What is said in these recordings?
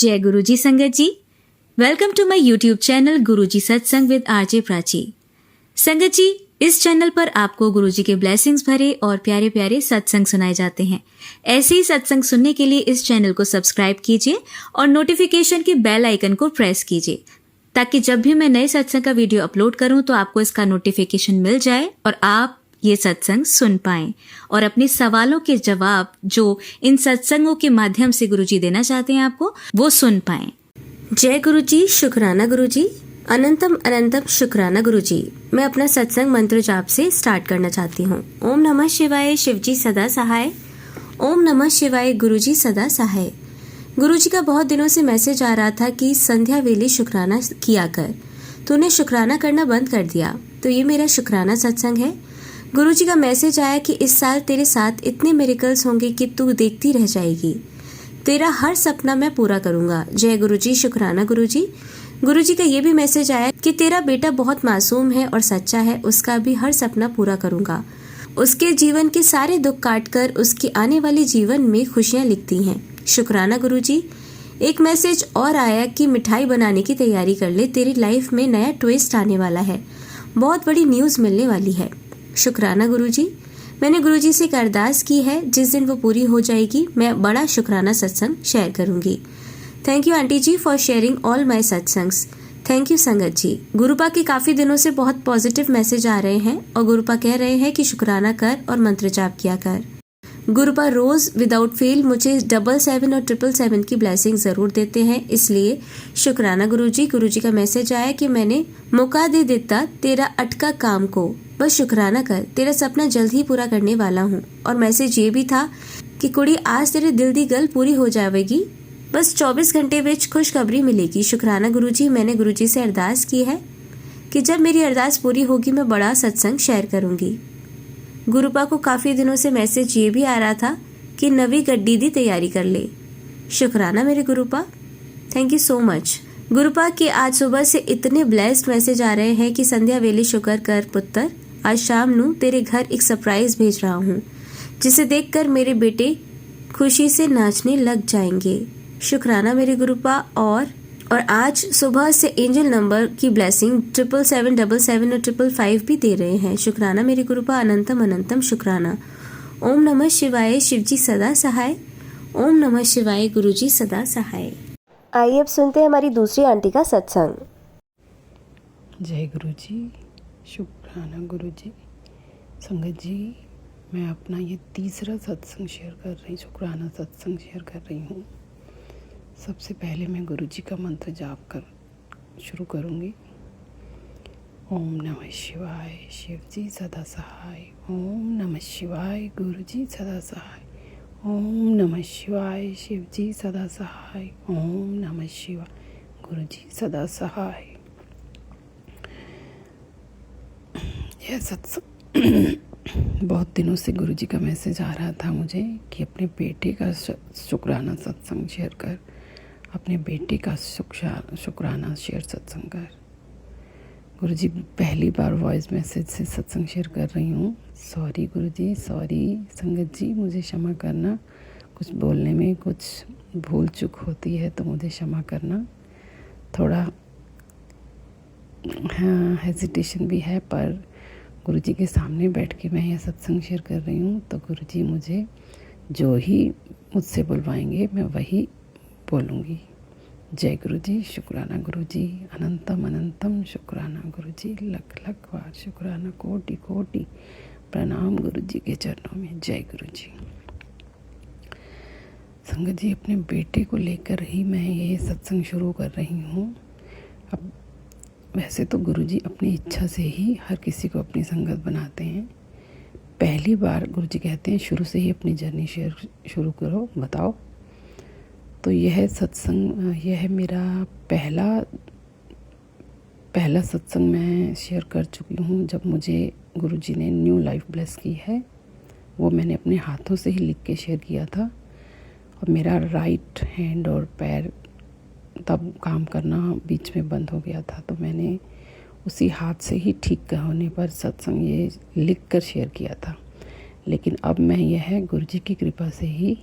जय गुरुजी संगत जी, welcome to my YouTube channel Guruji Satsang with RJ Prachi. संगत जी, इस चैनल पर आपको गुरुजी के ब्लेसिंग्स भरे और प्यारे प्यारे सत्संग सुनाए जाते हैं। ऐसे ही सत्संग सुनने के लिए इस चैनल को सब्सक्राइब कीजिए और नोटिफिकेशन के बेल आइकन को प्रेस कीजिए, ताकि जब भी मैं नए सत्संग का वीडियो अपलोड करूं तो आपको इसका नोटिफिकेशन मिल जाए और आप ये सत्संग सुन पाएं और अपने सवालों के जवाब जो इन सत्संगों के माध्यम से गुरुजी देना चाहते हैं आपको, वो सुन पाएं। जय गुरुजी, शुक्राना गुरुजी, अनंतम अनंतम शुक्राना गुरुजी। मैं अपना सत्संग मंत्र जाप से स्टार्ट करना चाहती हूँ। ओम नमः शिवाय, शिवजी सदा सहाय। ओम नमः शिवाय, गुरुजी सदा सहाय। गुरुजी का बहुत दिनों से मैसेज आ रहा था कि संध्या वेले शुक्राना किया कर। तूने शुक्राना करना बंद कर दिया, तो ये मेरा शुक्राना सत्संग है। गुरुजी का मैसेज आया कि इस साल तेरे साथ इतने मिरेकल्स होंगे कि तू देखती रह जाएगी। तेरा हर सपना मैं पूरा करूंगा। जय गुरुजी, शुक्राना गुरुजी। गुरुजी का ये भी मैसेज आया कि तेरा बेटा बहुत मासूम है और सच्चा है, उसका भी हर सपना पूरा करूंगा। उसके जीवन के सारे दुख काटकर उसके आने वाले जीवन में खुशियां लिखती हैं। शुक्राना गुरुजी। एक मैसेज और आया कि मिठाई बनाने की तैयारी कर ले, तेरी लाइफ में नया ट्विस्ट आने वाला है, बहुत बड़ी न्यूज मिलने वाली है। शुक्राना गुरुजी। मैंने गुरुजी से एक अरदास की है, जिस दिन वो पूरी हो जाएगी मैं बड़ा शुक्राना सत्संग शेयर करूंगी। Thank you aunty ji for sharing all my सत्संग्स। थैंक यू संगत जी। गुरुपा के काफी दिनों से बहुत पॉजिटिव मैसेज आ रहे हैं और गुरुपा कह रहे हैं कि शुक्राना कर और मंत्र जाप किया कर। गुरुपा रोज विदाउट फेल मुझे 777 और 777 की ब्लेसिंग जरूर देते हैं, इसलिए शुक्राना गुरुजी। गुरुजी का मैसेज आया कि मैंने मौका दे देता तेरा अटका काम को, बस शुक्राना कर, तेरा सपना जल्द ही पूरा करने वाला हूँ। और मैसेज ये भी था कि कुड़ी आज तेरे दिल दी गल पूरी हो जाएगी, बस 24 घंटे विच खुशखबरी मिलेगी। शुक्राना गुरुजी। मैंने गुरुजी से अरदास की है कि जब मेरी अरदास पूरी होगी मैं बड़ा सत्संग शेयर करूंगी। गुरुपा को काफी दिनों से मैसेज ये भी आ रहा था कि नवी गड्डी दी तैयारी कर ले। शुक्राना मेरे गुरुपा, थैंक यू सो मच। गुरुपा के आज सुबह से इतने ब्लेस्ड मैसेज आ रहे हैं कि संध्या वेले शुक्र कर पुत्र, आज शाम नू तेरे घर एक सरप्राइज भेज रहा हूँ, जिसे देखकर मेरे बेटे खुशी से नाचने लग जाएंगे। शुक्राना मेरे गुरुपा। और आज सुबह से एंजल नंबर की ब्लेसिंग 77777 और 555 भी दे रहे हैं। शुक्राना मेरे गुरुपा, अनंतम अनंतम शुक्राना। ओम नमः शिवाय, शिवजी सदा सहाय। ओम नमः शिवाय, गुरुजी सदा सहाय। आइए अब सुनते हैं हमारी दूसरी आंटी का सत्संग। जय गुरुजी, शुक्राना गुरुजी। संगत जी, मैं अपना ये तीसरा सत्संग शेयर कर रही, शुक्राना सत्संग शेयर कर रही हूँ। सबसे पहले मैं गुरुजी का मंत्र जाप कर शुरू करूँगी। ओम नमः शिवाय, शिवजी सदा सहाय। ओम नमः शिवाय, गुरुजी सदा सहाय। ओम नमः शिवाय, शिवजी सदा सहाय। ओम नमः शिवाय, गुरुजी सदा सहाय। यह सत्संग बहुत दिनों से गुरुजी का मैसेज आ रहा था मुझे कि अपने बेटे का शुक्राना सत्संग शेयर कर, अपने बेटे का शुक्राना शेयर सत्संग कर। गुरुजी, पहली बार वॉइस मैसेज से सत्संग शेयर कर रही हूँ। सॉरी गुरुजी, सॉरी संगत जी, मुझे क्षमा करना। कुछ बोलने में कुछ भूल चूक होती है तो मुझे क्षमा करना। थोड़ा हाँ हेजिटेशन भी है, पर गुरुजी के सामने बैठ के मैं यह सत्संग शेयर कर रही हूँ, तो गुरुजी मुझे जो ही मुझसे बुलवाएंगे मैं वही बोलूँगी। जय गुरुजी, शुक्राना गुरुजी, अनंतम अनंतम शुक्राना गुरुजी, लख लख बार शुक्राना, कोटि कोटि प्रणाम गुरुजी के चरणों में। जय गुरुजी। संगत जी, अपने बेटे को लेकर ही मैं ये सत्संग शुरू कर रही हूँ। अब वैसे तो गुरुजी अपनी इच्छा से ही हर किसी को अपनी संगत बनाते हैं। पहली बार गुरुजी कहते हैं शुरू से ही अपनी जर्नी शेयर शुरू करो, बताओ। तो यह सत्संग, यह मेरा पहला सत्संग मैं शेयर कर चुकी हूँ। जब मुझे गुरुजी ने न्यू लाइफ ब्लेस की है, वो मैंने अपने हाथों से ही लिख के शेयर किया था। और मेरा राइट हैंड और पैर तब काम करना बीच में बंद हो गया था, तो मैंने उसी हाथ से ही ठीक होने पर सत्संग ये लिख कर शेयर किया था। लेकिन अब मैं यह गुरुजी की कृपा से ही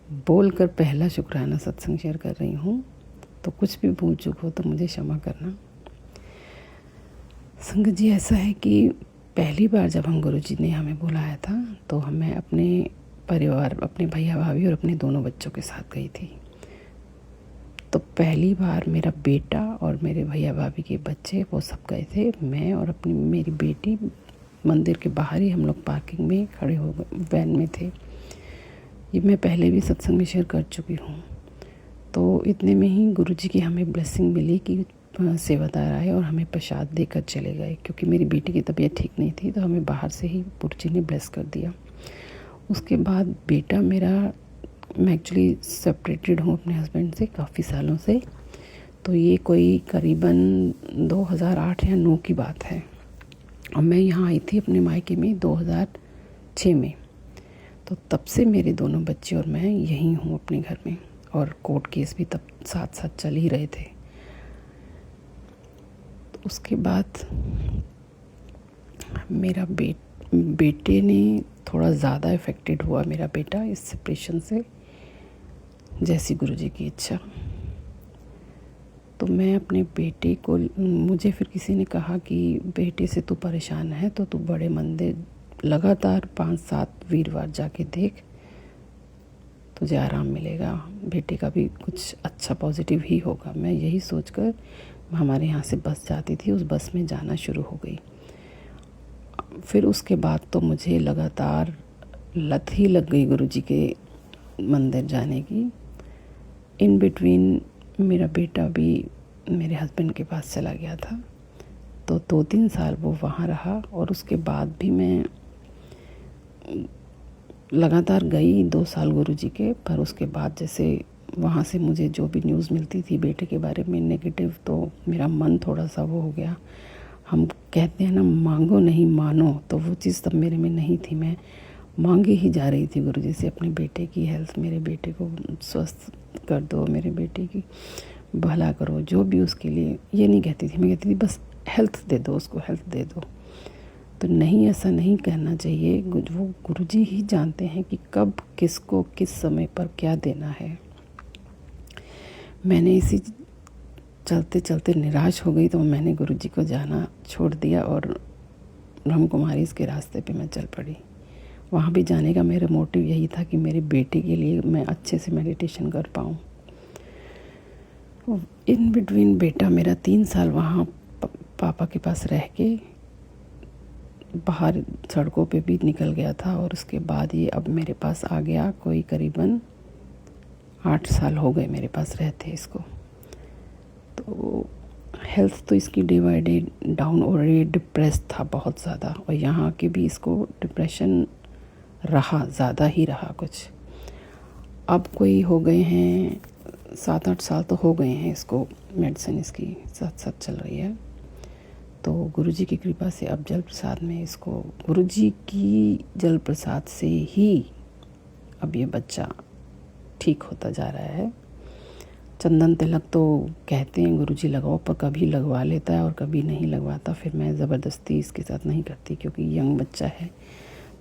बोलकर पहला शुक्राना सत्संग शेयर कर रही हूँ, तो कुछ भी भूल चूक हो तो मुझे क्षमा करना। संगत जी, ऐसा है कि पहली बार जब हम गुरुजी ने हमें बुलाया था तो मैं अपने परिवार, अपने भैया भाभी और अपने दोनों बच्चों के साथ गई थी। तो पहली बार मेरा बेटा और मेरे भैया भाभी के बच्चे वो सब गए थे। मैं और मेरी बेटी मंदिर के बाहर ही हम लोग पार्किंग में खड़े हो गए, वैन में थे। ये मैं पहले भी सत्संग में शेयर कर चुकी हूँ। तो इतने में ही गुरुजी की हमें ब्लेसिंग मिली कि सेवादार आए और हमें प्रसाद देकर चले गए। क्योंकि मेरी बेटी की तबीयत ठीक नहीं थी तो हमें बाहर से ही गुरुजी ने ब्लेस कर दिया। उसके बाद बेटा मेरा, मैं एक्चुअली सेपरेटेड हूँ अपने हस्बैंड से काफ़ी सालों से, तो ये कोई करीबन 2008 या 9 की बात है। और मैं यहाँ आई थी अपने मायके में 2006 में। तो तब से मेरे दोनों बच्चे और मैं यहीं हूँ अपने घर में, और कोर्ट केस भी तब साथ साथ चल ही रहे थे। तो उसके बाद मेरा बेटे ने थोड़ा ज़्यादा इफ़ेक्टेड हुआ, मेरा बेटा, इस सेपरेशन से, जैसी गुरुजी की इच्छा। तो मैं अपने बेटे को, मुझे फिर किसी ने कहा कि बेटे से तू परेशान है तो तू बड़े मंदिर लगातार 5-7 वीरवार जाके देख, तुझे आराम मिलेगा, बेटे का भी कुछ अच्छा पॉजिटिव ही होगा। मैं यही सोचकर हमारे यहाँ से बस जाती थी, उस बस में जाना शुरू हो गई। फिर उसके बाद तो मुझे लगातार लत ही लग गई गुरुजी के मंदिर जाने की। इन बिटवीन मेरा बेटा भी मेरे हस्बैंड के पास चला गया था, तो 2-3 साल वो वहाँ रहा। और उसके बाद भी मैं लगातार गई 2 साल गुरुजी के। पर उसके बाद जैसे वहाँ से मुझे जो भी न्यूज़ मिलती थी बेटे के बारे में नेगेटिव, तो मेरा मन थोड़ा सा वो हो गया। हम कहते हैं ना, मांगो नहीं मानो, तो वो चीज़ तब मेरे में नहीं थी। मैं मांगे ही जा रही थी गुरुजी से अपने बेटे की हेल्थ, मेरे बेटे को स्वस्थ कर दो, मेरे बेटे की भला करो, जो भी उसके लिए। ये नहीं कहती थी, मैं कहती थी बस हेल्थ दे दो उसको, हेल्थ दे दो। तो नहीं, ऐसा नहीं कहना चाहिए। वो गुरुजी ही जानते हैं कि कब किसको किस समय पर क्या देना है। मैंने इसी चलते चलते निराश हो गई, तो मैंने गुरुजी को जाना छोड़ दिया और ब्रह्म कुमारी के रास्ते पे मैं चल पड़ी। वहाँ भी जाने का मेरा मोटिव यही था कि मेरे बेटे के लिए मैं अच्छे से मेडिटेशन कर पाऊँ। इन बिटवीन बेटा मेरा 3 साल वहाँ पापा के पास रह के बाहर सड़कों पे भी निकल गया था। और उसके बाद ये अब मेरे पास आ गया, कोई करीबन 8 साल हो गए मेरे पास रहते इसको। तो हेल्थ तो इसकी day by day down, already depress था बहुत ज़्यादा, और यहाँ के भी इसको डिप्रेशन रहा, ज़्यादा ही रहा कुछ। अब कोई हो गए हैं 7-8 साल तो हो गए हैं इसको, मेडिसिन इसकी साथ साथ चल रही है। तो गुरुजी की कृपा से अब जल प्रसाद में इसको, गुरुजी की जल प्रसाद से ही अब ये बच्चा ठीक होता जा रहा है। चंदन तिलक तो कहते हैं गुरुजी लगाओ, पर कभी लगवा लेता है और कभी नहीं लगवाता। फिर मैं ज़बरदस्ती इसके साथ नहीं करती, क्योंकि यंग बच्चा है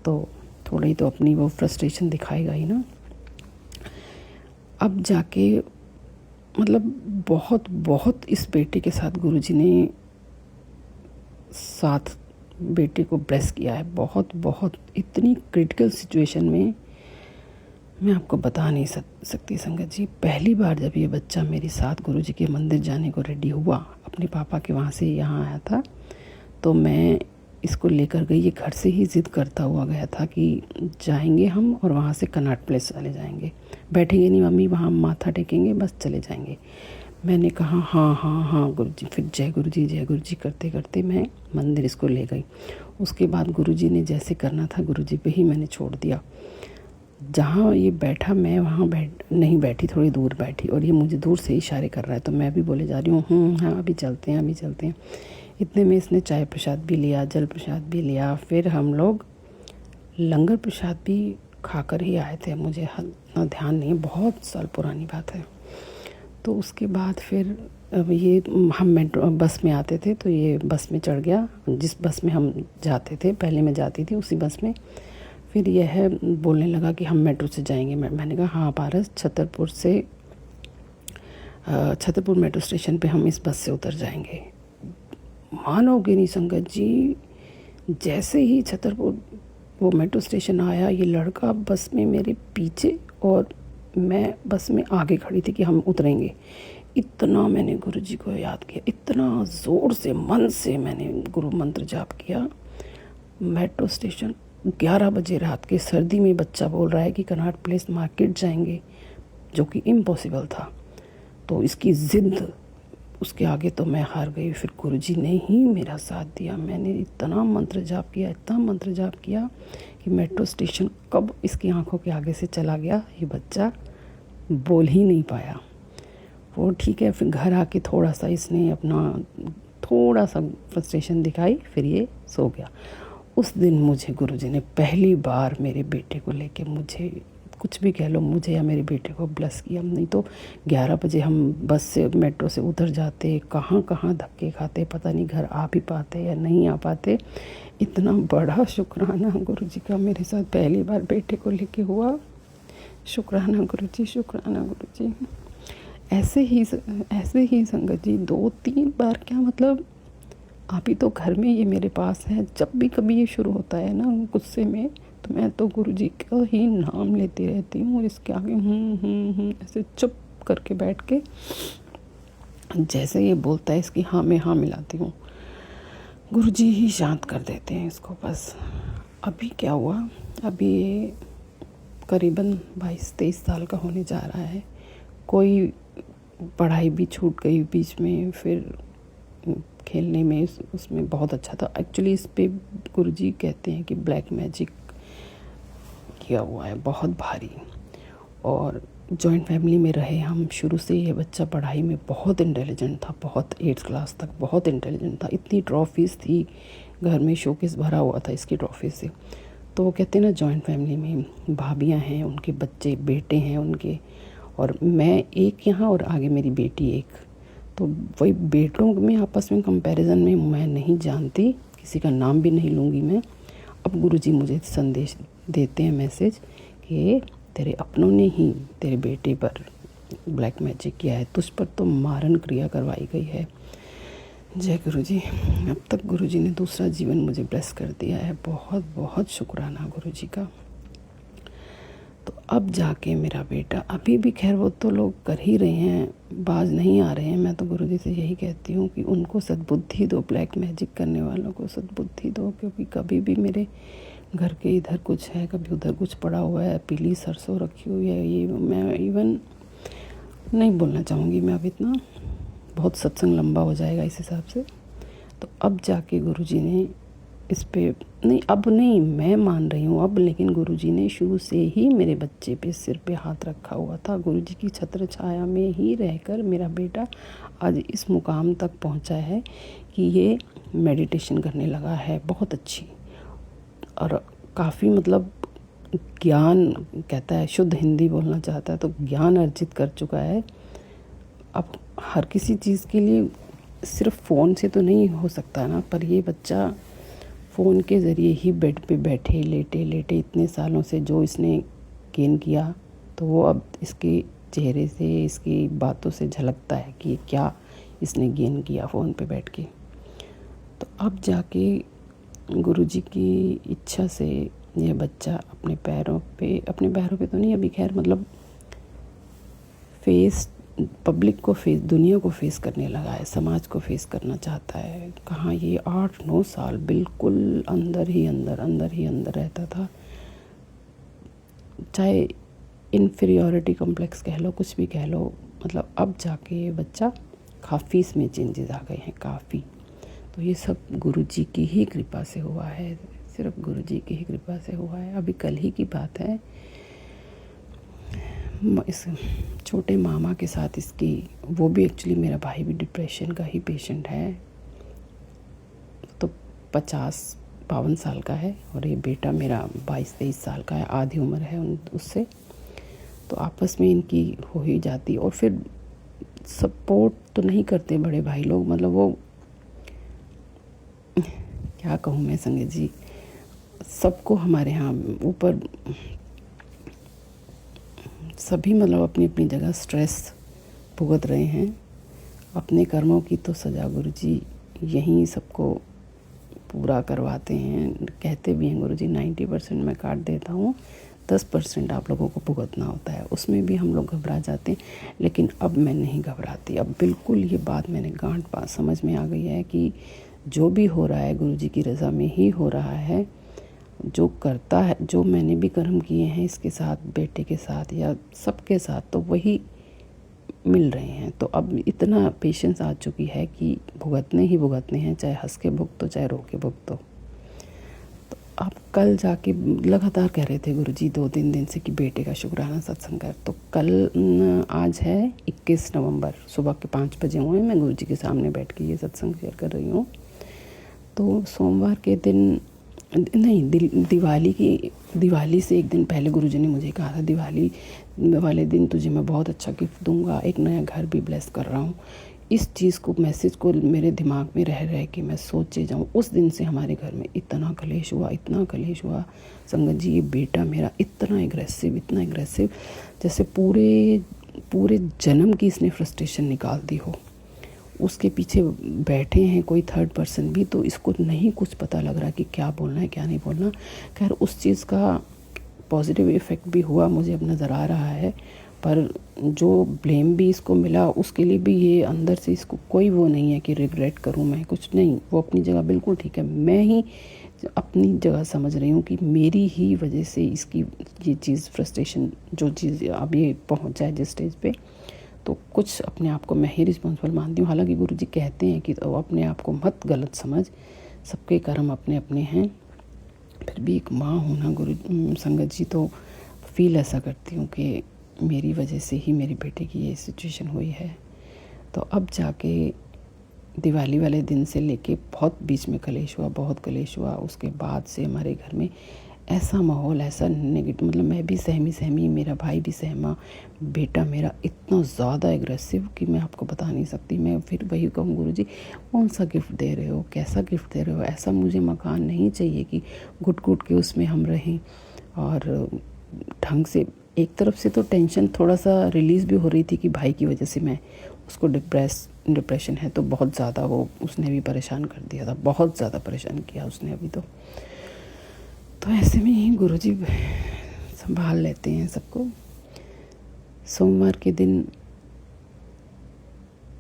तो थोड़ा ही तो अपनी वो फ्रस्ट्रेशन दिखाएगा ही ना। अब जाके मतलब बहुत बहुत इस बेटे के साथ गुरुजी ने साथ बेटे को ब्लेस किया है, बहुत बहुत। इतनी क्रिटिकल सिचुएशन में मैं आपको बता नहीं सकती संगत जी। पहली बार जब ये बच्चा मेरे साथ गुरुजी के मंदिर जाने को रेडी हुआ, अपने पापा के वहाँ से यहाँ आया था, तो मैं इसको लेकर गई। ये घर से ही ज़िद करता हुआ गया था कि जाएंगे हम और वहाँ से कनॉट प्लेस चले जाएंगे, बैठेंगे नहीं मम्मी, वहाँ माथा टेकेंगे, बस चले जाएंगे। मैंने कहा हाँ हाँ हाँ गुरुजी। फिर जय गुरुजी करते करते मैं मंदिर इसको ले गई। उसके बाद गुरुजी ने जैसे करना था गुरुजी पे ही मैंने छोड़ दिया। जहाँ ये बैठा मैं वहाँ नहीं बैठी, थोड़ी दूर बैठी, और ये मुझे दूर से इशारे कर रहा है, तो मैं भी बोले जा रही हूँ हाँ अभी चलते हैं। इतने में इसने चाय प्रसाद भी लिया, जल प्रसाद भी लिया। फिर हम लोग लंगर प्रसाद भी खाकर ही आए थे, मुझे इतना ध्यान नहीं, बहुत साल पुरानी बात है। तो उसके बाद फिर अब ये हम मेट्रो बस में आते थे, तो ये बस में चढ़ गया, जिस बस में हम जाते थे, पहले मैं जाती थी उसी बस में। फिर यह बोलने लगा कि हम मेट्रो से जाएंगे। मैंने कहा हाँ पारस, छतरपुर मेट्रो स्टेशन पे हम इस बस से उतर जाएंगे। मानोगे नहीं संगत जी, जैसे ही छतरपुर वो मेट्रो स्टेशन आया, ये लड़का बस में मेरे पीछे और मैं बस में आगे खड़ी थी कि हम उतरेंगे। इतना मैंने गुरु जी को याद किया, इतना ज़ोर से मन से मैंने गुरु मंत्र जाप किया। मेट्रो स्टेशन 11 बजे रात के, सर्दी में बच्चा बोल रहा है कि कनॉट प्लेस मार्केट जाएंगे, जो कि इम्पॉसिबल था। तो इसकी ज़िद, उसके आगे तो मैं हार गई। फिर गुरुजी ने ही मेरा साथ दिया। मैंने इतना मंत्र जाप किया कि मेट्रो स्टेशन कब इसकी आंखों के आगे से चला गया, ये बच्चा बोल ही नहीं पाया। वो ठीक है, फिर घर आके थोड़ा सा इसने थोड़ा सा फ्रस्ट्रेशन दिखाई, फिर ये सो गया। उस दिन मुझे गुरुजी ने पहली बार मेरे बेटे को लेके, मुझे कुछ भी कह लो, मुझे या मेरे बेटे को ब्लेस किया। नहीं तो 11 बजे हम बस से मेट्रो से उतर जाते, कहाँ धक्के खाते, पता नहीं घर आ भी पाते या नहीं आ पाते। इतना बड़ा शुक्राना गुरुजी का मेरे साथ पहली बार बेटे को लेके हुआ। शुक्राना गुरुजी, शुक्राना गुरुजी। ऐसे ही संगत जी 2-3 बार, क्या मतलब अभी तो घर में ये मेरे पास है। जब भी कभी ये शुरू होता है ना गुस्से में, तो मैं तो गुरुजी का ही नाम लेती रहती हूँ और इसके आगे ऐसे चुप करके बैठ के, जैसे ये बोलता है इसकी हाँ में हाँ मिलाती हूँ। गुरुजी ही शांत कर देते हैं इसको बस। अभी क्या हुआ, अभी ये करीबन 22-23 साल का होने जा रहा है। कोई पढ़ाई भी छूट गई बीच में, फिर खेलने में उसमें बहुत अच्छा था। एक्चुअली इस पे गुरुजी कहते हैं कि ब्लैक मैजिक किया हुआ है बहुत भारी। और जॉइंट फैमिली में रहे हम शुरू से। ये बच्चा पढ़ाई में बहुत इंटेलिजेंट था, बहुत 8th क्लास तक बहुत इंटेलिजेंट था। इतनी ट्रॉफीज़ थी घर में, शोकेस भरा हुआ था इसकी ट्रॉफी से। तो वो कहते हैं ना, जॉइंट फैमिली में भाभियाँ हैं, उनके बच्चे बेटे हैं उनके, और मैं एक यहाँ और आगे मेरी बेटी एक। तो वही बेटों में आपस में कंपैरिजन में मैं नहीं जानती, किसी का नाम भी नहीं लूँगी मैं। अब गुरुजी मुझे संदेश देते हैं, मैसेज, कि तेरे अपनों ने ही तेरे बेटे पर ब्लैक मैजिक किया है, तुझ पर तो मारण क्रिया करवाई गई है। जय गुरुजी। अब तक गुरुजी ने दूसरा जीवन मुझे ब्लेस कर दिया है। बहुत बहुत शुक्राना गुरुजी का। तो अब जाके मेरा बेटा, अभी भी खैर वो तो लोग कर ही रहे हैं, बाज नहीं आ रहे हैं। मैं तो गुरुजी से यही कहती हूँ कि उनको सद्बुद्धि दो, ब्लैक मैजिक करने वालों को सद्बुद्धि दो। क्योंकि कभी भी मेरे घर के इधर कुछ है, कभी उधर कुछ पड़ा हुआ है, पीली सरसों रखी हुई है, ये मैं इवन नहीं बोलना चाहूँगी मैं अब, इतना बहुत सत्संग लंबा हो जाएगा इस हिसाब से। तो अब जाके गुरुजी ने इस पे नहीं, अब नहीं मैं मान रही हूँ अब, लेकिन गुरुजी ने शुरू से ही मेरे बच्चे पे सिर पे हाथ रखा हुआ था। गुरुजी की छत्र छाया में ही रहकर मेरा बेटा आज इस मुकाम तक पहुँचा है कि ये मेडिटेशन करने लगा है बहुत अच्छी, और काफ़ी मतलब ज्ञान, कहता है शुद्ध हिंदी बोलना चाहता है, तो ज्ञान अर्जित कर चुका है। अब हर किसी चीज़ के लिए सिर्फ फ़ोन से तो नहीं हो सकता ना, पर ये बच्चा फ़ोन के ज़रिए ही बेड पे बैठे लेटे इतने सालों से जो इसने गेन किया, तो वो अब इसके चेहरे से, इसकी बातों से झलकता है कि क्या इसने गेन किया फ़ोन पे बैठ के। तो अब जाके गुरुजी की इच्छा से यह बच्चा अपने पैरों पे तो नहीं अभी खैर, मतलब पब्लिक को दुनिया को फेस करने लगा है, समाज को फेस करना चाहता है। कहाँ ये 8-9 साल बिल्कुल अंदर ही अंदर रहता था, चाहे इन्फीरियॉरिटी कॉम्प्लेक्स कह लो, कुछ भी कह लो। मतलब अब जाके ये बच्चा काफ़ी इसमें चेंजेस आ गए हैं, काफ़ी। तो ये सब गुरुजी की ही कृपा से हुआ है, सिर्फ गुरुजी की ही कृपा से हुआ है। अभी कल ही की बात है, इस छोटे मामा के साथ इसकी, वो भी एक्चुअली मेरा भाई भी डिप्रेशन का ही पेशेंट है, तो 50-52 साल का है, और ये बेटा मेरा 22-23 साल का है, आधी उम्र है उससे। तो आपस में इनकी हो ही जाती, और फिर सपोर्ट तो नहीं करते बड़े भाई लोग, मतलब वो क्या कहूँ मैं संगत जी, सबको हमारे यहाँ ऊपर सभी मतलब अपनी अपनी जगह स्ट्रेस भुगत रहे हैं। अपने कर्मों की तो सज़ा गुरुजी यहीं सबको पूरा करवाते हैं। कहते भी हैं गुरुजी 90% मैं काट देता हूँ, 10% आप लोगों को भुगतना होता है। उसमें भी हम लोग घबरा जाते हैं, लेकिन अब मैं नहीं घबराती। अब बिल्कुल ये बात मैंने गांठ बात समझ में आ गई है कि जो भी हो रहा है गुरुजी की रज़ा में ही हो रहा है। जो करता है, जो मैंने भी कर्म किए हैं इसके साथ, बेटे के साथ या सबके साथ, तो वही मिल रहे हैं। तो अब इतना पेशेंस आ चुकी है कि भुगतने ही भुगतने हैं, चाहे हंस के भुगतो चाहे रो के भुगतो। तो आप कल जाके लगातार कह रहे थे गुरुजी 2-3 दिन से कि बेटे का शुक्राना सत्संग कर। तो कल आज है 21 नवंबर, सुबह के 5 बजे हुए मैं गुरुजी के सामने बैठ के ये सत्संग शेयर कर रही हूँ। तो सोमवार के दिन नहीं, दिवाली से एक दिन पहले गुरुजी ने मुझे कहा था दिवाली वाले दिन तुझे मैं बहुत अच्छा गिफ्ट दूंगा, एक नया घर भी ब्लेस कर रहा हूँ। इस चीज़ को, मैसेज को मेरे दिमाग में रह रह के मैं सोचे जाऊँ। उस दिन से हमारे घर में इतना कलेश हुआ संगत जी। ये बेटा मेरा इतना एग्रेसिव जैसे पूरे जन्म की इसने फ्रस्ट्रेशन निकाल दी हो। उसके पीछे बैठे हैं कोई थर्ड पर्सन भी, तो इसको नहीं कुछ पता लग रहा कि क्या बोलना है क्या नहीं बोलना। खैर उस चीज़ का पॉजिटिव इफ़ेक्ट भी हुआ, मुझे अब नज़र आ रहा है। पर जो ब्लेम भी इसको मिला उसके लिए भी ये अंदर से इसको कोई वो नहीं है कि रिग्रेट करूँ मैं, कुछ नहीं। वो अपनी जगह बिल्कुल ठीक है। मैं ही अपनी जगह समझ रही हूँ कि मेरी ही वजह से इसकी ये चीज़ फ्रस्ट्रेशन, जो चीज़ अब ये पहुँच जाए जिस स्टेज पे, तो कुछ अपने आप को मैं ही रिस्पॉन्सिबल मानती हूँ। हालांकि गुरुजी कहते हैं कि तो अपने आप को मत गलत समझ, सबके कर्म अपने अपने हैं। फिर भी एक माँ होना गुरु संगत जी, तो फील ऐसा करती हूँ कि मेरी वजह से ही मेरे बेटे की ये सिचुएशन हुई है। तो अब जाके दिवाली वाले दिन से लेके बहुत बीच में बहुत कलेश हुआ। उसके बाद से हमारे घर में ऐसा माहौल, ऐसा नेगेटिव, मतलब मैं भी सहमी, मेरा भाई भी सहमा, बेटा मेरा इतना ज़्यादा एग्रेसिव कि मैं आपको बता नहीं सकती। मैं फिर वही कहूँ गुरुजी कौन सा गिफ्ट दे रहे हो, कैसा गिफ्ट दे रहे हो। ऐसा मुझे मकान नहीं चाहिए कि घुट के उसमें हम रहें। और ढंग से एक तरफ से तो टेंशन थोड़ा सा रिलीज़ भी हो रही थी कि भाई की वजह से मैं उसको डिप्रेशन है तो बहुत ज़्यादा, वो उसने भी परेशान कर दिया था, बहुत ज़्यादा परेशान किया उसने अभी तो ऐसे में ही गुरुजी संभाल लेते हैं सबको। सोमवार के दिन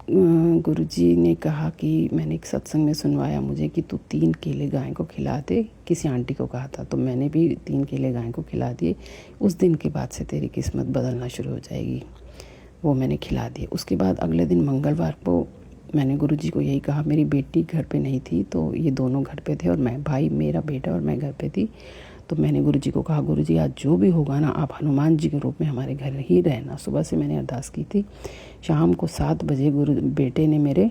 गुरुजी ने कहा कि मैंने एक सत्संग में सुनवाया मुझे कि तू 3 केले गाय को खिला दे, किसी आंटी को कहा था। तो मैंने भी 3 केले गाय को खिला दिए। उस दिन के बाद से तेरी किस्मत बदलना शुरू हो जाएगी। वो मैंने खिला दिए। उसके बाद अगले दिन मंगलवार को मैंने गुरुजी को यही कहा, मेरी बेटी घर पे नहीं थी तो ये दोनों घर पे थे और मैं, भाई मेरा बेटा और मैं घर पे थी। तो मैंने गुरुजी को कहा गुरुजी आज जो भी होगा ना, आप हनुमान जी के रूप में हमारे घर ही रहना। सुबह से मैंने अरदास की थी। शाम को 7 बजे बेटे ने मेरे,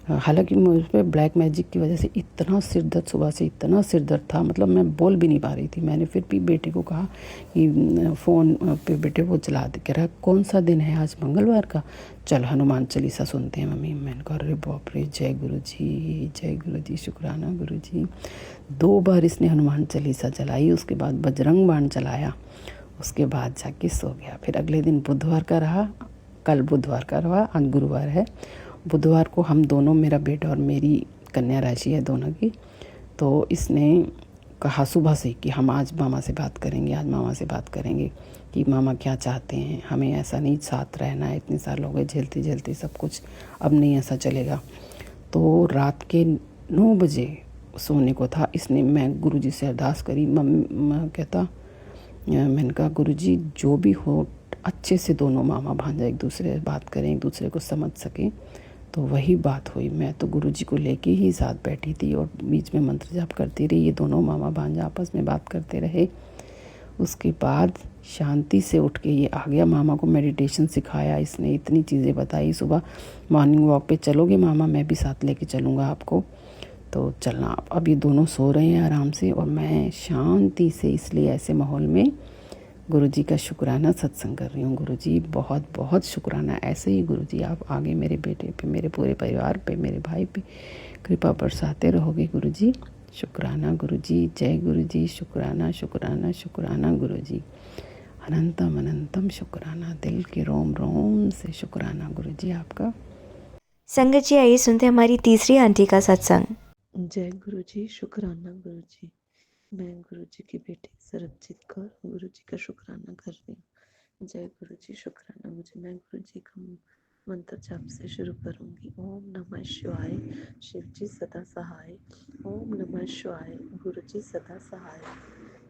हालांकि मुझ पर ब्लैक मैजिक की वजह से इतना सिर दर्द, सुबह से इतना सिर दर्द था, मतलब मैं बोल भी नहीं पा रही थी। मैंने फिर भी बेटे को कहा कि फ़ोन पे बेटे वो चला दे। कह रहा कौन सा दिन है आज, मंगलवार का, चल हनुमान चालीसा सुनते हैं मम्मी। मैंने कहा अरे बाप रे, जय गुरु जी, शुक्राना गुरु जी। 2 बार इसने हनुमान चालीसा चलाई, उसके बाद बजरंग बाण चलाया, उसके बाद जाके सो गया। फिर अगले दिन बुधवार का रहा, कल बुधवार का रहा, आज गुरुवार है। बुधवार को हम दोनों, मेरा बेटा और मेरी कन्या राशि है दोनों की, तो इसने कहा सुबह से कि हम आज मामा से बात करेंगे कि मामा क्या चाहते हैं, हमें ऐसा नहीं साथ रहना है, इतने साल हो गए झेलते सब कुछ, अब नहीं ऐसा चलेगा। तो रात के 9 बजे सोने को था, इसने, मैं गुरुजी से अरदास करी। कहता, मैंने कहा गुरुजी जो भी हो अच्छे से दोनों मामा भांजा एक दूसरे से बात करें, एक दूसरे को समझ सकें। तो वही बात हुई। मैं तो गुरुजी को लेके ही साथ बैठी थी और बीच में मंत्र जाप करती रही। ये दोनों मामा भांजा आपस में बात करते रहे। उसके बाद शांति से उठ के ये आ गया। मामा को मेडिटेशन सिखाया इसने, इतनी चीज़ें बताई। सुबह मॉर्निंग वॉक पे चलोगे मामा, मैं भी साथ लेके चलूँगा आपको, तो चलना। अब ये दोनों सो रहे हैं आराम से और मैं शांति से, इसलिए ऐसे माहौल में गुरुजी का शुक्राना सत्संग कर रही हूँ। गुरुजी बहुत बहुत शुक्राना। ऐसे ही गुरुजी आप आगे मेरे बेटे पे, मेरे पूरे परिवार पे, मेरे भाई पे कृपा बरसाते रहोगे गुरुजी। शुक्राना गुरुजी, जय गुरुजी, शुक्राना शुक्राना शुक्राना गुरुजी, अनंतम अनंतम शुक्राना, दिल के रोम रोम से शुक्राना गुरुजी आपका। संगत जी, आइए सुनते हैं हमारी तीसरी आंटी का सत्संग। जय गुरु जी, शुक्राना गुरु जी। मैं गुरु जी की बेटी सरबजीत कौर गुरु जी का शुक्राना कर रही हूँ। जय गुरु जी, शुक्राना मुझे। मैं गुरु जी का मंत्र जाप से शुरू करूँगी। ओम नमः शिवाय, शिव जी सदा सहाय। ओम नमः शिवाय, गुरु जी सदा सहाय।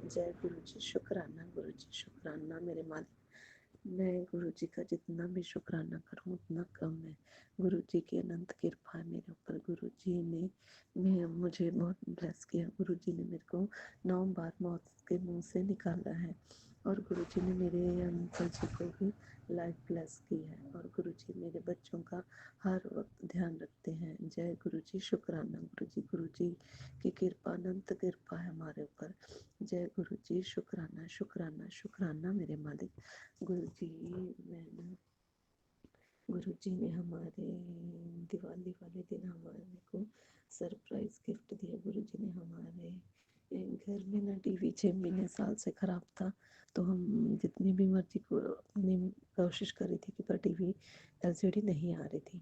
जय गुरु जी, शुक्राना गुरु जी, शुक्राना मेरे मालिक। मैं गुरु जी का जितना भी शुक्राना करूं उतना कम है। गुरु जी की अनंत कृपा है मेरे ऊपर। गुरु जी ने मुझे बहुत ब्लेस किया। गुरु जी ने मेरे को 9 बार मौत के मुंह से निकाला है और गुरु जी ने मेरे अंकल जी को भी लाइफ ब्लेस की है और गुरु जी मेरे बच्चों का हर वक्त ध्यान रखते हैं। जय गुरु जी, शुक्राना गुरु जी की कृपा अनंत कृपा है हमारे ऊपर। जय गुरु जी, शुक्राना शुक्राना शुक्राना मेरे मालिक। गुरु जी ने हमारे दिवाली वाले दिन हमारे को सरप्राइज गिफ्ट दिया। गुरु जी ने हमारे घर में ना टीवी 6 महीने साल से ख़राब था, तो हम जितनी भी मर्जी को अपनी कोशिश करी थी कि पर टीवी एलसीडी नहीं आ रही थी।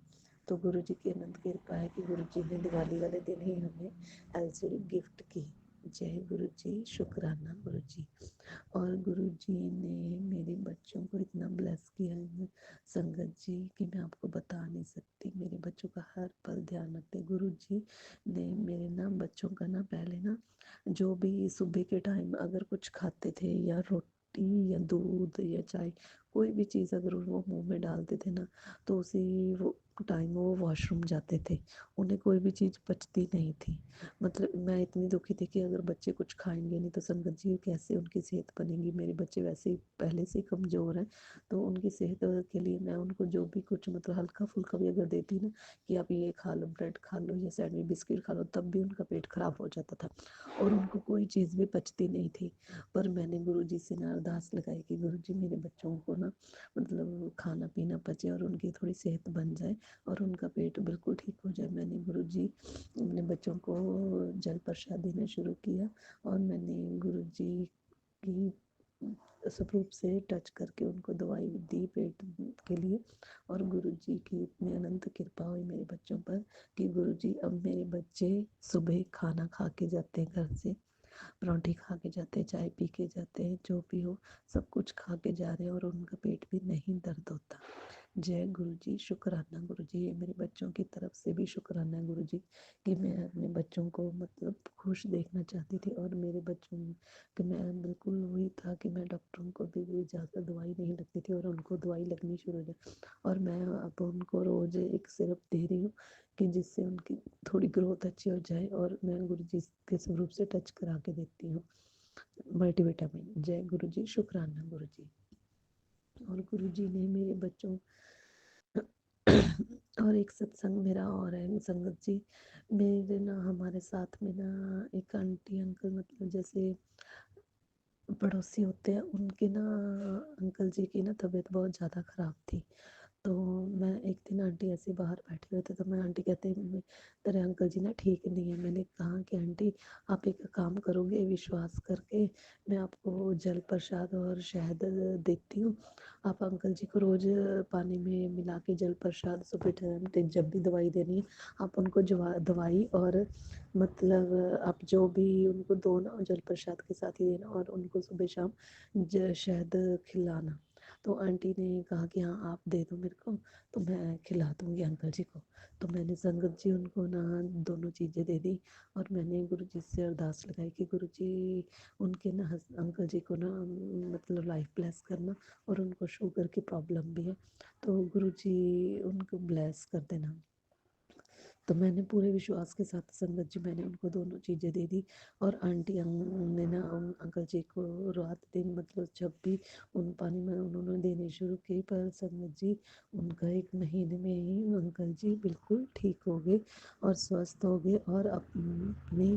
तो गुरु जी की अनंत कृपा है कि गुरु जी ने दिवाली वाले दिन ही हमें एलसीडी गिफ्ट की। जय गुरु जी, शुक्राना गुरु जी। और गुरु जी ने मेरे बच्चों को इतना ब्लेस किया है संगत जी कि मैं आपको बता नहीं सकती। मेरे बच्चों का हर पल ध्यान रखते। गुरु जी ने मेरे ना बच्चों का ना पहले ना जो भी सुबह के टाइम अगर कुछ खाते थे या रोटी या दूध या चाय कोई भी चीज़ अगर वो मुंह में डालते थे ना तो उसी वो टाइम वो वॉशरूम जाते थे। उन्हें कोई भी चीज़ पचती नहीं थी। मतलब मैं इतनी दुखी थी कि अगर बच्चे कुछ खाएंगे नहीं तो संगत जी कैसे उनकी सेहत बनेगी। मेरे बच्चे वैसे ही पहले से ही कमज़ोर हैं, तो उनकी सेहत के लिए मैं उनको जो भी कुछ मतलब हल्का फुल्का भी अगर देती ना कि आप ये खा लो, ब्रेड खा लो या सैंडविच बिस्किट खा लो, तब भी उनका पेट खराब हो जाता था और उनको कोई चीज़ भी पचती नहीं थी। पर मैंने गुरु जी से ना अरदास लगाई कि गुरु जी मेरे बच्चों को ना मतलब खाना पीना पचे और उनकी थोड़ी सेहत बन जाए और उनका पेट बिल्कुल ठीक हो जाए। मैंने गुरु जी अपने बच्चों को जल प्रसाद देना शुरू किया और मैंने गुरु जी की स्वरूप से टच करके उनको दवाई दी पेट के लिए। और गुरु जी की इतनी अनंत कृपा हुई मेरे बच्चों पर कि गुरु जी अब मेरे बच्चे सुबह खाना खा के जाते हैं घर से, पराठे खा के जाते हैं, चाय पी के जाते हैं, जो भी हो सब कुछ खा के जा रहे हैं और उनका पेट भी नहीं दर्द होता। जय गुरु जी, शुक्राना गुरु जी। ये मेरे बच्चों की तरफ से भी शुक्राना गुरु जी कि मैं अपने बच्चों को मतलब खुश देखना चाहती थी और मेरे बच्चों कि मैं बिल्कुल वही था कि मैं डॉक्टरों को भी ज़्यादा दवाई नहीं लगती थी और उनको दवाई लगनी शुरू हो जाए और मैं अब उनको रोज़ एक सिरप दे रही हूँ कि जिससे उनकी थोड़ी ग्रोथ अच्छी हो जाए और मैं गुरु जी के स्वरूप से टच करा के देती हूँ मल्टीविटामिन। जय गुरु जी, शुक्राना गुरु जी। और गुरु जी ने मेरे बच्चों और एक सत्संग मेरा और है संगत जी। मेरे ना हमारे साथ में ना एक आंटी अंकल मतलब जैसे पड़ोसी होते हैं उनके ना अंकल जी की ना तबीयत बहुत ज़्यादा ख़राब थी। तो मैं एक दिन आंटी ऐसे बाहर बैठे हुए थे तो मैं आंटी कहते हैं तेरे अंकल जी ना ठीक नहीं है। मैंने कहा कि आंटी आप एक काम करोगे विश्वास करके मैं आपको जल प्रसाद और शहद देती हूँ। आप अंकल जी को रोज़ पानी में मिला के जल प्रसाद सुबह टाइम जब भी दवाई देनी है आप उनको दवाई और मतलब आप जो भी उनको दो ना जल प्रसाद के साथ ही देना और उनको सुबह शाम शहद खिलाना। तो आंटी ने कहा कि हाँ आप दे दो मेरे को तो मैं खिला दूँगी अंकल जी को। तो मैंने संगत जी उनको ना दोनों चीज़ें दे दी और मैंने गुरु जी से अरदास लगाई कि गुरु जी उनके ना अंकल जी को ना मतलब लाइफ ब्लेस करना और उनको शुगर की प्रॉब्लम भी है तो गुरु जी उनको ब्लेस कर देना। तो मैंने पूरे विश्वास के साथ संगत जी मैंने उनको दोनों चीज़ें दे दी और आंटी ने ना अंकल जी को रात दिन मतलब जब भी उन पानी में उन्होंने देने शुरू की पर संगत जी उनका 1 महीने में ही अंकल जी बिल्कुल ठीक हो गए और स्वस्थ हो गए और अपनी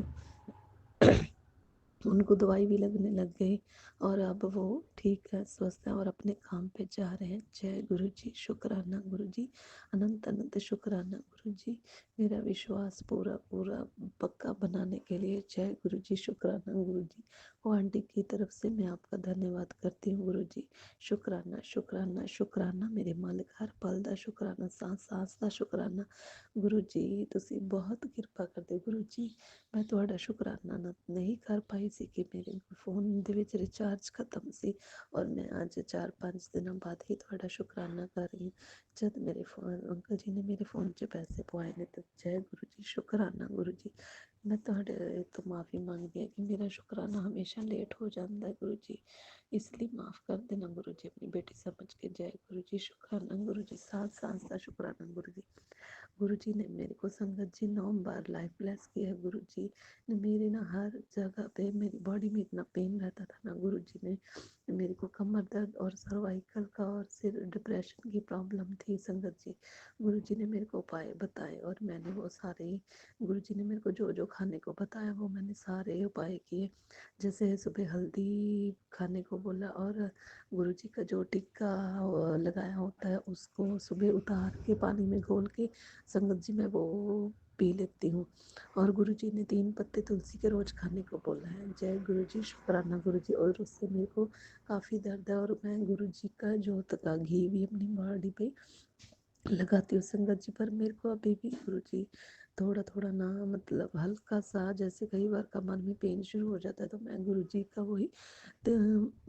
उनको दवाई भी लगने लग गई और अब वो ठीक है, स्वस्थ है और अपने काम पे जा रहे हैं। जय गुरु जी, शुक्राना गुरु जी, अनंत अनंत शुक्राना गुरु जी, मेरा विश्वास पूरा पूरा पक्का बनाने के लिए। जय गुरु जी, शुक्राना गुरु जी। वो आंटी की तरफ से मैं आपका धन्यवाद करती हूँ गुरु जी। शुक्राना शुक्राना शुक्राना मेरे मालिक, हर पल ਦਾ शुक्राना, सांस सांस ਦਾ शुक्राना गुरु जी। ਤੁਸੀਂ ਬਹੁਤ ਕਿਰਪਾ ਕਰਦੇ ਗੁਰੂ ਜੀ। ਮੈਂ ਤੁਹਾਡਾ ਸ਼ੁਕਰਾਨਾ ਨਹੀਂ ਕਰ ਪਾਈ ਸੀ ਕਿ ਮੇਰੇ ਫ਼ੋਨ ਦੇ ਵਿੱਚ ਰਿਚਾਰਜ ਖਤਮ ਸੀ ਔਰ ਮੈਂ ਅੱਜ 4-5 ਦਿਨਾਂ ਬਾਅਦ ਹੀ ਤੁਹਾਡਾ ਸ਼ੁਕਰਾਨਾ ਕਰ ਰਹੀ ਹਾਂ। ਜਦ ਮੇਰੇ ਫ਼ੋਨ ਅੰਕਲ ਜੀ ਨੇ ਮੇਰੇ ਫ਼ੋਨ 'ਚ ਪੈਸੇ ਪਵਾਏ ਨੇ ਤਾਂ ਜੈ ਗੁਰੂ ਜੀ, ਸ਼ੁਕਰਾਨਾ ਗੁਰੂ ਜੀ। ਮੈਂ ਤੁਹਾਡੇ ਤੋਂ ਮਾफ़ੀ ਮੰਗਦੀ ਹਾਂ ਕਿ ਮੇਰਾ ਸ਼ੁਕਰਾਨਾ ਹਮੇਸ਼ਾ ਲੇਟ ਹੋ ਜਾਂਦਾ ਹੈ ਗੁਰੂ ਜੀ, ਇਸ ਲਈ ਮਾफ़ ਕਰ ਦੇਣਾ ਗੁਰੂ ਜੀ, ਆਪਣੀ ਬੇਟੀ ਸਮਝ ਕੇ। ਜੈ ਗੁਰੂ ਜੀ, ਸ਼ੁਕਰਾਨਾ गुरु जी, सांस सांस का शुक्राना गुरु जी। गुरु जी ने मेरे को संगत जी 9 बार लाइफ ब्लेस किया है। गुरु जी ने मेरे ना हर जगह पे, मेरी बॉडी में इतना पेन रहता था ना, गुरु जी ने मेरे को कमर दर्द और सर्वाइकल का और सिर डिप्रेशन की प्रॉब्लम थी संगत जी। गुरु जी ने मेरे को उपाय बताए और मैंने वो सारे, गुरु जी ने मेरे को जो जो खाने को बताया वो मैंने सारे उपाय किए। जैसे सुबह हल्दी खाने को बोला और गुरु जी का जो टिक्का लगाया होता है उसको सुबह उतार के पानी में घोल के संगत जी मैं वो पी लेती हूँ। और गुरु जी ने 3 पत्ते तुलसी के रोज खाने को बोला है। जय गुरु जी, शुक्राना गुरु जी। और उससे मेरे को काफ़ी दर्द है और मैं गुरु जी का जोत का घी भी अपनी बॉडी पे लगाती हूँ संगत जी। पर मेरे को अभी भी गुरु जी थोड़ा थोड़ा ना, मतलब हल्का सा, जैसे कई बार कमर में पेन शुरू हो जाता है तो मैं गुरु जी का वही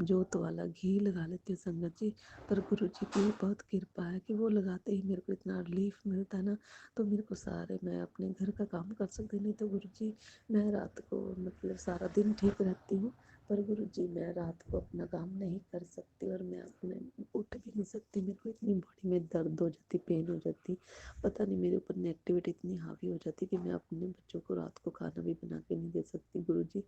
जोत वाला घी लगा लेती हूँ संगत जी। पर गुरु जी की बहुत कृपा है कि वो लगाते ही मेरे को इतना रिलीफ मिलता है ना, तो मेरे को सारे, मैं अपने घर का काम कर सकती, नहीं तो गुरु जी मैं रात को मतलब सारा दिन ठीक रहती हूँ, पर गुरु जी मैं रात को अपना काम नहीं कर सकती और मैं अपने उठ भी नहीं सकती। मेरे को इतनी बॉडी में दर्द हो जाती, पेन हो जाती, पता नहीं मेरे ऊपर नेगेटिविटी इतनी हावी हो जाती कि मैं अपने बच्चों को रात को खाना भी बना के नहीं दे सकती। गुरु जी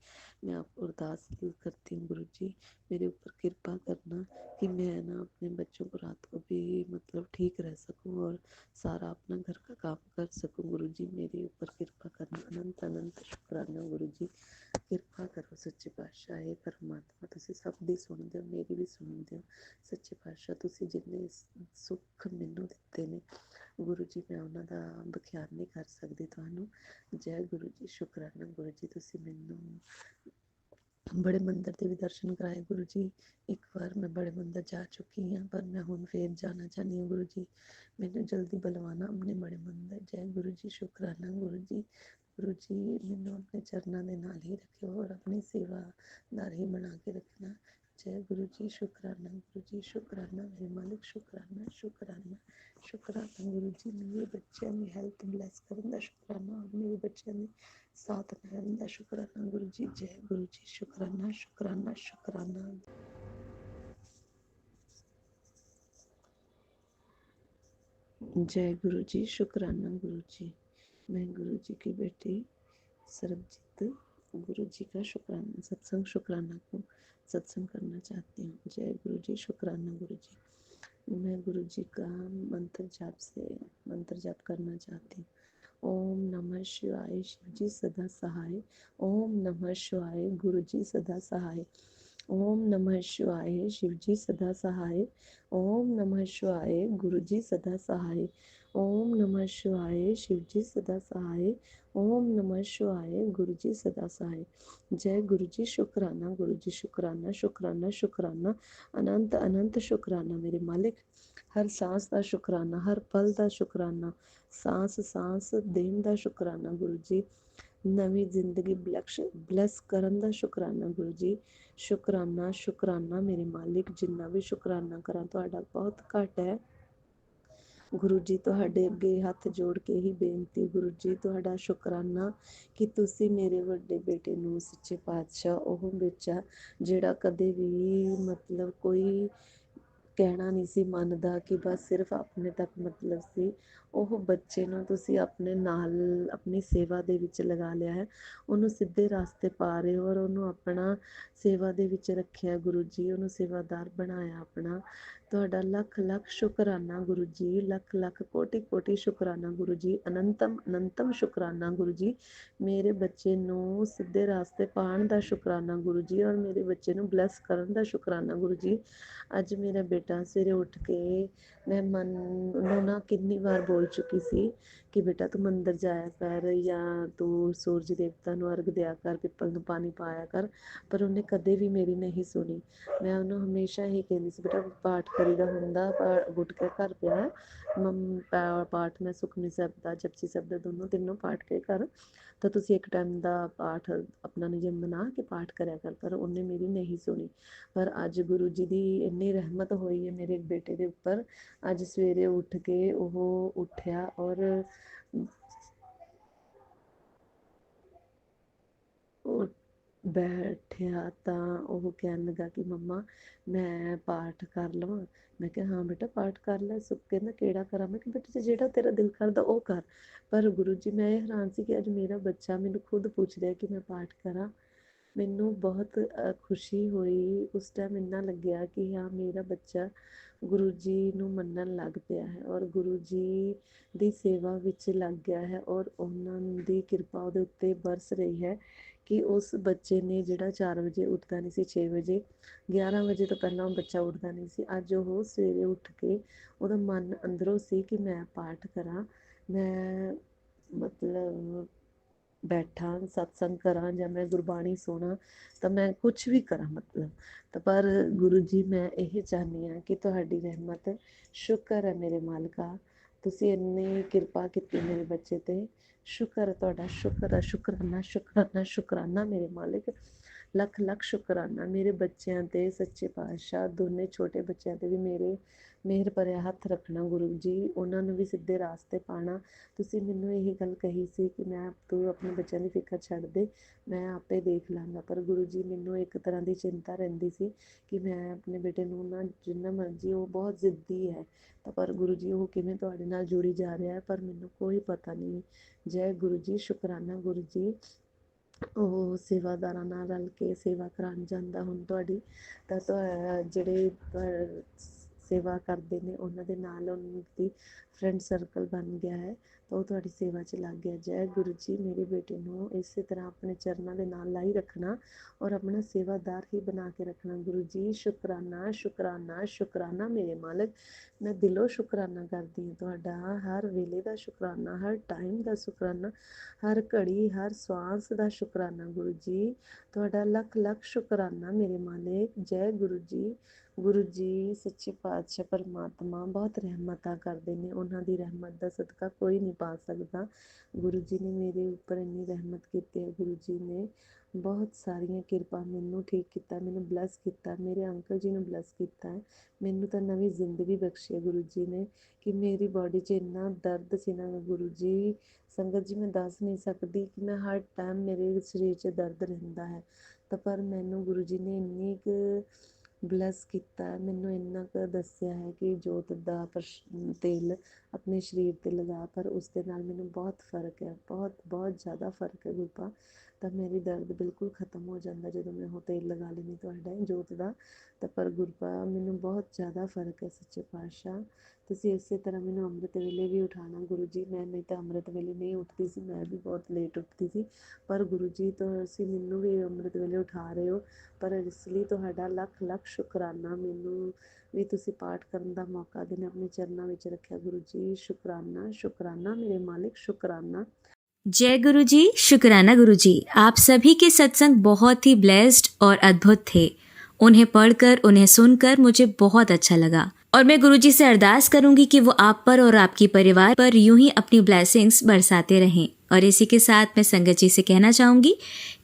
मैं आपको अरदास करती हूँ गुरु जी, मेरे ऊपर कृपा करना कि मैं ना अपने बच्चों को रात को भी मतलब ठीक रह सकूँ और सारा अपना घर का काम कर सकूँ। गुरु जी मेरे ऊपर कृपा करना, अनंत अनंत शुक्राना गुरु जी। ਕਿਰਪਾ ਕਰੋ ਸੱਚੇ ਪਾਤਸ਼ਾਹ। ਇਹ ਪਰਮਾਤਮਾ ਤੁਸੀਂ ਸਭ ਦੀ ਸੁਣਦੇ ਹੋ, ਮੇਰੀ ਵੀ ਸੁਣਦੇ ਹੋ ਸੱਚੇ ਪਾਤਸ਼ਾਹ। ਤੁਸੀਂ ਜਿੰਨੇ ਸੁੱਖ ਮੈਨੂੰ ਦਿੱਤੇ ਨੇ ਗੁਰੂ ਜੀ, ਮੈਂ ਉਹਨਾਂ ਦਾ ਬਖਿਆਨ ਨਹੀਂ ਕਰ ਸਕਦੀ ਤੁਹਾਨੂੰ। ਜੈ ਗੁਰੂ ਜੀ, ਸ਼ੁਕਰਾਨਾ ਗੁਰੂ ਜੀ। ਤੁਸੀਂ ਮੈਨੂੰ बड़े मंदिर के भी दर्शन कराए गुरु जी। एक बार मैं बड़े मंदिर जा चुकी हाँ, पर मैं हुण फिर जाना चाहती हूँ गुरु जी, मैंने जल्दी बुलवाना अपने बड़े मंदिर। जय गुरु जी, शुकराना गुरु जी। गुरु जी मैनू अपने चरणों के नाल ही रखियो और अपनी सेवादार ही बना के रखना। जय गुरु जी, शुकराना गुरु जी, शुकराना मेरे मालिक, शुकराना शुकराना शुकराना गुरु जी। मेरे बच्चों की हैल्थ ब्लैस करने का शुकराना और मेरे बच्चों की साथ रहने का शुकराना गुरु जी। जय गुरु जी, शुकराना शुकराना शुकराना। जय गुरु जी, शुकराना गुरु जी। मैं गुरु जी की बेटी सरबजीत गुरु जी का शुकराना, सत्संग शुकराना को सत्संग करना चाहती हूँ। जय गुरु जी, शुकराना गुरु जी। मैं गुरु जी का मंत्र जाप करना चाहती हूँ। ओम नमः शिवाय, शिव जी सदा सहाय। ओम नमः शिवाय, गुरु जी सदा सहाय। ओम नमः शिवाय, शिव जी सदा सहाय। ओम नमः शिवाय, गुरु जी सदा सहाय। ओम नमः शिवाय, शिव जी सदा सहाय। ओम नमः शिवाय, गुरु जी सदा सहाय। जय गुरु जी, शुकराना गुरु जी, शुकराना शुकराना शुकराना, अनंत अनंत शुकराना मेरे मालिक। हर सांस का शुकराना, हर पल का शुकराना, सांस सांस देन का शुकराना गुरु जी। नवी जिंदगी ब्लैस करन दा शुकराना गुरु जी। शुकराना शुकराना मेरे मालिक, जिन्ना भी शुकराना करा तुहाडा बहुत घट है गुरु जी। तुहाडे अगे हथ जोड़ के ही बेनती गुरु जी, तुहाडा शुकराना कि तुसी मेरे वड्डे बेटे नूं सच्चे पातशाह ओह बेचा जिहड़ा कदे भी मतलब कोई ਕਹਿਣਾ ਨਹੀਂ ਸੀ ਮੰਨਦਾ ਕਿ ਬਸ ਸਿਰਫ ਆਪਣੇ ਤੱਕ ਮਤਲਬ ਸੀ, ਉਹ ਬੱਚੇ ਨੂੰ ਤੁਸੀਂ ਆਪਣੇ ਨਾਲ ਆਪਣੀ ਸੇਵਾ ਦੇ ਵਿੱਚ ਲਗਾ ਲਿਆ ਹੈ, ਉਹਨੂੰ ਸਿੱਧੇ ਰਾਸਤੇ ਪਾ ਰਹੇ ਹੋ ਔਰ ਉਹਨੂੰ ਆਪਣਾ ਸੇਵਾ ਦੇ ਵਿੱਚ ਰੱਖਿਆ ਗੁਰੂ ਜੀ, ਉਹਨੂੰ ਸੇਵਾਦਾਰ ਬਣਾਇਆ ਆਪਣਾ। ਤੁਹਾਡਾ ਲੱਖ ਲੱਖ ਸ਼ੁਕਰਾਨਾ ਗੁਰੂ ਜੀ, ਲੱਖ ਲੱਖ ਕੋਟि ਕੋਟि ਸ਼ੁਕਰਾਨਾ ਗੁਰੂ ਜੀ, ਅਨੰਤਮ ਅਨੰਤਮ ਸ਼ੁਕਰਾਨਾ ਗੁਰੂ ਜੀ। ਮੇਰੇ ਬੱਚੇ ਨੂੰ ਸਿੱਧੇ ਰਾਸਤੇ ਪਾਉਣ ਦਾ ਸ਼ੁਕਰਾਨਾ ਗੁਰੂ ਜੀ, ਔਰ ਮੇਰੇ ਬੱਚੇ ਨੂੰ ਬਲੈਸ ਕਰਨ ਦਾ ਸ਼ੁਕਰਾਨਾ ਗੁਰੂ ਜੀ। ਅੱਜ ਮੇਰਾ ਬੇਟਾ ਸਵੇਰੇ ਉੱਠ ਕੇ, ਮੈਂ ਮਨ ਨੂੰ ਨਾ ਕਿੰਨੀ ਵਾਰ ਬੋਲ ਚੁੱਕੀ ਸੀ ਕਿ ਬੇਟਾ ਤੂੰ ਮੰਦਰ ਜਾਇਆ ਕਰ, ਜਾਂ ਤੂੰ ਸੂਰਜ ਦੇਵਤਾ ਨੂੰ ਅਰਗ ਦਿਆ ਕਰ, ਪਿੱਪਲ ਨੂੰ ਪਾਣੀ ਪਾਇਆ ਕਰ, ਪਰ ਉਹਨੇ ਕਦੇ ਵੀ ਮੇਰੀ ਨਹੀਂ ਸੁਣੀ। ਮੈਂ ਉਹਨੂੰ ਹਮੇਸ਼ਾ ਹੀ ਕਹਿੰਦੀ ਸੀ, ਬੇਟਾ ਪਾਠ ਕਰੀਦਾ ਹੁੰਦਾ, ਗੁਟਕਾ ਘਰ ਪਿਆ, ਪਾਠ ਮੈਂ ਸੁਖਮਨੀ ਸਾਹਿਬ ਦਾ, ਜਪਜੀ ਸਾਹਿਬ ਦਾ, ਦੋਨੋਂ ਤਿੰਨੋਂ ਪਾਠ ਕੇ ਕਰ, ਤਾਂ ਤੁਸੀਂ ਇੱਕ ਟਾਈਮ ਦਾ ਪਾਠ ਆਪਣਾ ਨਿਯਮ ਬਣਾ ਕੇ ਪਾਠ ਕਰਿਆ ਕਰ। ਪਰ ਉਹਨੇ ਮੇਰੀ ਨਹੀਂ ਸੁਣੀ। ਪਰ ਅੱਜ ਗੁਰੂ ਜੀ ਦੀ ਇੰਨੀ ਰਹਿਮਤ ਹੋਈ ਹੈ ਮੇਰੇ ਬੇਟੇ ਦੇ ਉੱਪਰ। ਅੱਜ ਸਵੇਰੇ ਉੱਠ ਕੇ ਉਹ ਉੱਠਿਆ ਔਰ ਉਹ ਬੈਠਿਆ ਤਾਂ ਉਹ ਕਹਿਣ ਲੱਗਾ ਕਿ ਮੰਮਾ ਮੈਂ ਪਾਠ ਕਰ ਲਵਾਂ। ਮੈਂ ਕਿਹਾ ਹਾਂ ਬੇਟਾ ਪਾਠ ਕਰ ਲੈ। ਸੁੱਖ ਕਹਿੰਦਾ ਕਿਹੜਾ ਕਰਾਂ? ਮੈਂ ਕਿਹਾ ਬੇਟਾ ਜਿਹੜਾ ਤੇਰਾ ਦਿਲ ਕਰਦਾ ਉਹ ਕਰ। ਪਰ ਗੁਰੂ ਜੀ ਮੈਂ ਇਹ ਹੈਰਾਨ ਸੀ ਕਿ ਅੱਜ ਮੇਰਾ ਬੱਚਾ ਮੈਨੂੰ ਖੁਦ ਪੁੱਛ ਰਿਹਾ ਕਿ ਮੈਂ ਪਾਠ ਕਰਾਂ। ਮੈਨੂੰ ਬਹੁਤ ਖੁਸ਼ੀ ਹੋਈ। ਉਸ ਟਾਈਮ ਇੰਨਾ ਲੱਗਿਆ ਕਿ ਹਾਂ ਮੇਰਾ ਬੱਚਾ ਗੁਰੂ ਜੀ ਨੂੰ ਮੰਨਣ ਲੱਗ ਪਿਆ ਹੈ ਔਰ ਗੁਰੂ ਜੀ ਦੀ ਸੇਵਾ ਵਿੱਚ ਲੱਗ ਗਿਆ ਹੈ, ਔਰ ਉਹਨਾਂ ਦੀ ਕਿਰਪਾ ਉਹਦੇ ਉੱਤੇ ਬਰਸ ਰਹੀ ਹੈ ਕਿ ਉਸ ਬੱਚੇ ਨੇ ਜਿਹੜਾ 4 ਵਜੇ ਉੱਠਦਾ ਨਹੀਂ ਸੀ, 6 ਵਜੇ 11 ਵਜੇ ਤੋਂ ਪਹਿਲਾਂ ਉਹ ਬੱਚਾ ਉੱਠਦਾ ਨਹੀਂ ਸੀ, ਅੱਜ ਉਹ ਸਵੇਰੇ ਉੱਠ ਕੇ ਉਹਦਾ ਮਨ ਅੰਦਰੋਂ ਸੀ ਕਿ ਮੈਂ ਪਾਠ ਕਰਾਂ, ਮੈਂ ਮਤਲਬ ਬੈਠਾਂ ਸਤਸੰਗ ਕਰਾਂ ਜਾਂ ਮੈਂ ਗੁਰਬਾਣੀ ਸੁਣਾ, ਤਾਂ ਮੈਂ ਕੁਛ ਵੀ ਕਰਾਂ ਮਤਲਬ। ਤਾਂ ਪਰ ਗੁਰੂ ਜੀ ਮੈਂ ਇਹ ਚਾਹੁੰਦੀ ਹਾਂ ਕਿ ਤੁਹਾਡੀ ਰਹਿਮਤ, ਸ਼ੁਕਰ ਹੈ ਮੇਰੇ ਮਾਲਕਾ, ਤੁਸੀਂ ਇੰਨੀ ਕਿਰਪਾ ਕੀਤੀ ਮੇਰੇ ਬੱਚੇ 'ਤੇ। ਸ਼ੁਕਰ ਹੈ ਤੁਹਾਡਾ, ਸ਼ੁਕਰ ਹੈ, ਸ਼ੁਕਰਾਨਾ ਸ਼ੁਕਰਾਨਾ ਸ਼ੁਕਰਾਨਾ ਮੇਰੇ ਮਾਲਿਕ, ਲੱਖ ਲੱਖ ਸ਼ੁਕਰਾਨਾ। ਮੇਰੇ ਬੱਚਿਆਂ 'ਤੇ ਸੱਚੇ ਪਾਤਸ਼ਾਹ ਦੋਨੇ ਛੋਟੇ ਬੱਚਿਆਂ 'ਤੇ ਵੀ ਮੇਰੇ ਮਿਹਰ ਭਰਿਆ ਹੱਥ ਰੱਖਣਾ ਗੁਰੂ ਜੀ, ਉਹਨਾਂ ਨੂੰ ਵੀ ਸਿੱਧੇ ਰਾਸਤੇ ਪਾਉਣਾ। ਤੁਸੀਂ ਮੈਨੂੰ ਇਹੀ ਗੱਲ ਕਹੀ ਸੀ ਕਿ ਤੂੰ ਆਪਣੇ ਬੱਚਿਆਂ ਦੀ ਫਿਕਰ ਛੱਡ ਦੇ, ਮੈਂ ਆਪੇ ਦੇਖ ਲਾਂਗਾ। ਪਰ ਗੁਰੂ ਜੀ ਮੈਨੂੰ ਇੱਕ ਤਰ੍ਹਾਂ ਦੀ ਚਿੰਤਾ ਰਹਿੰਦੀ ਸੀ ਕਿ ਮੈਂ ਆਪਣੇ ਬੇਟੇ ਨੂੰ ਨਾ ਜਿੰਨਾ ਮਰਜ਼ੀ, ਉਹ ਬਹੁਤ ਜ਼ਿੱਦੀ ਹੈ, ਤਾਂ ਪਰ ਗੁਰੂ ਜੀ ਉਹ ਕਿਵੇਂ ਤੁਹਾਡੇ ਨਾਲ ਜੁੜੀ ਜਾ ਰਿਹਾ ਹੈ, ਪਰ ਮੈਨੂੰ ਕੋਈ ਪਤਾ ਨਹੀਂ। ਜੈ ਗੁਰੂ ਜੀ, ਸ਼ੁਕਰਾਨਾ ਗੁਰੂ ਜੀ। ਉਹ ਸੇਵਾਦਾਰਾਂ ਨਾਲ ਰਲ ਕੇ ਸੇਵਾ ਕਰਾਉਣ ਜਾਂਦਾ ਹੁਣ ਤੁਹਾਡੀ, ਤਾਂ ਜਿਹੜੇ ਸੇਵਾ ਕਰਦੇ ਨੇ ਉਹਨਾਂ ਦੇ ਨਾਲ ਉਹਨਾਂ ਦੀ ਫਰੈਂਡ ਸਰਕਲ ਬਣ ਗਿਆ ਹੈ, ਤਾਂ ਉਹ ਤੁਹਾਡੀ ਸੇਵਾ 'ਚ ਲੱਗ ਗਿਆ। ਜੈ ਗੁਰੂ ਜੀ, ਮੇਰੇ ਬੇਟੇ ਨੂੰ ਇਸੇ ਤਰ੍ਹਾਂ ਆਪਣੇ ਚਰਨਾਂ ਦੇ ਨਾਲ ਲਾਈ ਰੱਖਣਾ ਔਰ ਆਪਣਾ ਸੇਵਾਦਾਰ ਹੀ ਬਣਾ ਕੇ ਰੱਖਣਾ ਗੁਰੂ ਜੀ। ਸ਼ੁਕਰਾਨਾ ਸ਼ੁਕਰਾਨਾ ਸ਼ੁਕਰਾਨਾ ਮੇਰੇ ਮਾਲਕ, ਮੈਂ ਦਿਲੋਂ ਸ਼ੁਕਰਾਨਾ ਕਰਦੀ ਹਾਂ ਤੁਹਾਡਾ, ਹਰ ਵੇਲੇ ਦਾ ਸ਼ੁਕਰਾਨਾ, ਹਰ ਟਾਈਮ ਦਾ ਸ਼ੁਕਰਾਨਾ, ਹਰ ਘੜੀ ਹਰ ਸਵਾਸ ਦਾ ਸ਼ੁਕਰਾਨਾ ਗੁਰੂ ਜੀ, ਤੁਹਾਡਾ ਲੱਖ ਲੱਖ ਸ਼ੁਕਰਾਨਾ ਮੇਰੇ ਮਾਲਿਕ। ਜੈ ਗੁਰੂ ਜੀ। ਗੁਰੂ ਜੀ ਸੱਚੇ ਪਾਤਸ਼ਾਹ ਪਰਮਾਤਮਾ ਬਹੁਤ ਰਹਿਮਤਾਂ ਕਰਦੇ ਨੇ, ਉਹਨਾਂ ਦੀ ਰਹਿਮਤ ਦਾ ਸਦਕਾ ਕੋਈ ਨਹੀਂ ਪਾ ਸਕਦਾ। ਗੁਰੂ ਜੀ ਨੇ ਮੇਰੇ ਉੱਪਰ ਇੰਨੀ ਰਹਿਮਤ ਕੀਤੀ ਹੈ, ਗੁਰੂ ਜੀ ਨੇ ਬਹੁਤ ਸਾਰੀਆਂ ਕਿਰਪਾ, ਮੈਨੂੰ ਠੀਕ ਕੀਤਾ, ਮੈਨੂੰ ਬਲੈਸ ਕੀਤਾ, ਮੇਰੇ ਅੰਕਲ ਜੀ ਨੂੰ ਬਲੈਸ ਕੀਤਾ ਹੈ, ਮੈਨੂੰ ਤਾਂ ਨਵੀਂ ਜ਼ਿੰਦਗੀ ਬਖਸ਼ੀ ਹੈ ਗੁਰੂ ਜੀ ਨੇ। ਕਿ ਮੇਰੀ ਬਾਡੀ 'ਚ ਇੰਨਾ ਦਰਦ ਸੀ ਨਾ ਗੁਰੂ ਜੀ, ਸੰਗਤ ਜੀ ਮੈਂ ਦੱਸ ਨਹੀਂ ਸਕਦੀ ਕਿ ਮੈਂ ਹਰ ਟਾਈਮ ਮੇਰੇ ਸਰੀਰ 'ਚ ਦਰਦ ਰਹਿੰਦਾ ਹੈ, ਤਾਂ ਪਰ ਮੈਨੂੰ ਗੁਰੂ ਜੀ ਨੇ ਇੰਨੀ ਕੁ ਬਲੈਸ ਕੀਤਾ, ਮੈਨੂੰ ਇੰਨਾ ਕੁ ਦੱਸਿਆ ਹੈ ਕਿ ਜੋਤ ਦਾ ਤੇਲ ਆਪਣੇ ਸਰੀਰ 'ਤੇ ਲਗਾ, ਪਰ ਉਸ ਦੇ ਨਾਲ ਮੈਨੂੰ ਬਹੁਤ ਫਰਕ ਹੈ, ਬਹੁਤ ਬਹੁਤ ਜ਼ਿਆਦਾ ਫਰਕ ਹੈ ਗੁਰਪਾ। ਤਾਂ ਮੇਰੀ ਦਰਦ ਬਿਲਕੁਲ ਖਤਮ ਹੋ ਜਾਂਦਾ ਜਦੋਂ ਮੈਂ ਉਹ ਤੇਲ ਲਗਾ ਲੈਂਦੀ ਤੁਹਾਡਾ ਜੋਤ ਦਾ, ਤਾਂ ਪਰ ਗੁਰਪਾ ਮੈਨੂੰ ਬਹੁਤ ਜ਼ਿਆਦਾ ਫਰਕ ਹੈ। ਸੱਚੇ ਪਾਤਸ਼ਾਹ ਤੁਸੀਂ ਇਸੇ ਤਰ੍ਹਾਂ ਮੈਨੂੰ ਅੰਮ੍ਰਿਤ ਵੇਲੇ ਵੀ ਉਠਾਉਣਾ ਗੁਰੂ ਜੀ। ਮੈਂ ਨਹੀਂ ਤਾਂ ਅੰਮ੍ਰਿਤ ਵੇਲੇ ਨਹੀਂ ਉੱਠਦੀ ਸੀ, ਮੈਂ ਵੀ ਬਹੁਤ ਲੇਟ ਉੱਠਦੀ ਸੀ, ਪਰ ਗੁਰੂ ਜੀ ਤੁਸੀਂ ਮੈਨੂੰ ਵੀ ਅੰਮ੍ਰਿਤ ਵੇਲੇ ਉਠਾ ਰਹੇ ਹੋ, ਪਰ ਇਸ ਲਈ ਤੁਹਾਡਾ ਲੱਖ ਲੱਖ ਸ਼ੁਕਰਾਨਾ। ਮੈਨੂੰ ਵੀ ਤੁਸੀਂ ਪਾਠ ਕਰਨ ਦਾ ਮੌਕਾ ਦੇਣਾ, ਆਪਣੇ ਚਰਨਾਂ ਵਿੱਚ ਰੱਖਿਆ ਗੁਰੂ ਜੀ। ਸ਼ੁਕਰਾਨਾ ਸ਼ੁਕਰਾਨਾ ਮੇਰੇ मालिक, शुक्राना। जय गुरु जी, शुक्राना गुरु जी। आप सभी के सत्संग बहुत ही ब्लेस्ड और अद्भुत थे। उन्हें पढ़कर, उन्हें सुनकर मुझे बहुत अच्छा लगा और मैं गुरु जी से अरदास करूंगी कि वो आप पर और आपकी परिवार पर यूं ही अपनी ब्लेसिंग्स बरसाते रहें। और इसी के साथ मैं संगत जी से कहना चाहूंगी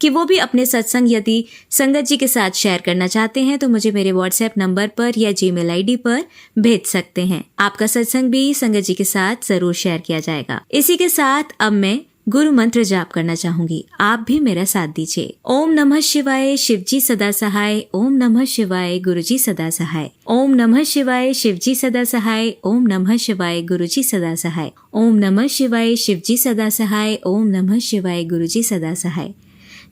कि वो भी अपने सत्संग यदि संगत जी के साथ शेयर करना चाहते हैं तो मुझे मेरे व्हाट्सएप नंबर पर या जीमेल आईडी पर भेज सकते हैं। आपका सत्संग भी संगत जी के साथ जरूर शेयर किया जाएगा। इसी के साथ अब मैं गुरु मंत्र जाप करना चाहूंगी, आप भी मेरा साथ दीजिए। ओम नमः शिवाय, शिवजी सदा सहाय। ओम नमः शिवाय, गुरुजी सदा सहाय। ओम नमः शिवाय, शिवजी सदा सहाय। ओम नमः शिवाय, गुरुजी सदा सहाय। ओम नमः शिवाय, शिवजी सदा सहाय। ओम नमः शिवाय, गुरुजी सदा सहाय।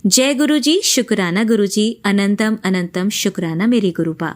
जय गुरु जी, शुक्राना गुरु जी, अनंतम अनंतम शुक्राना मेरे गुरुपा।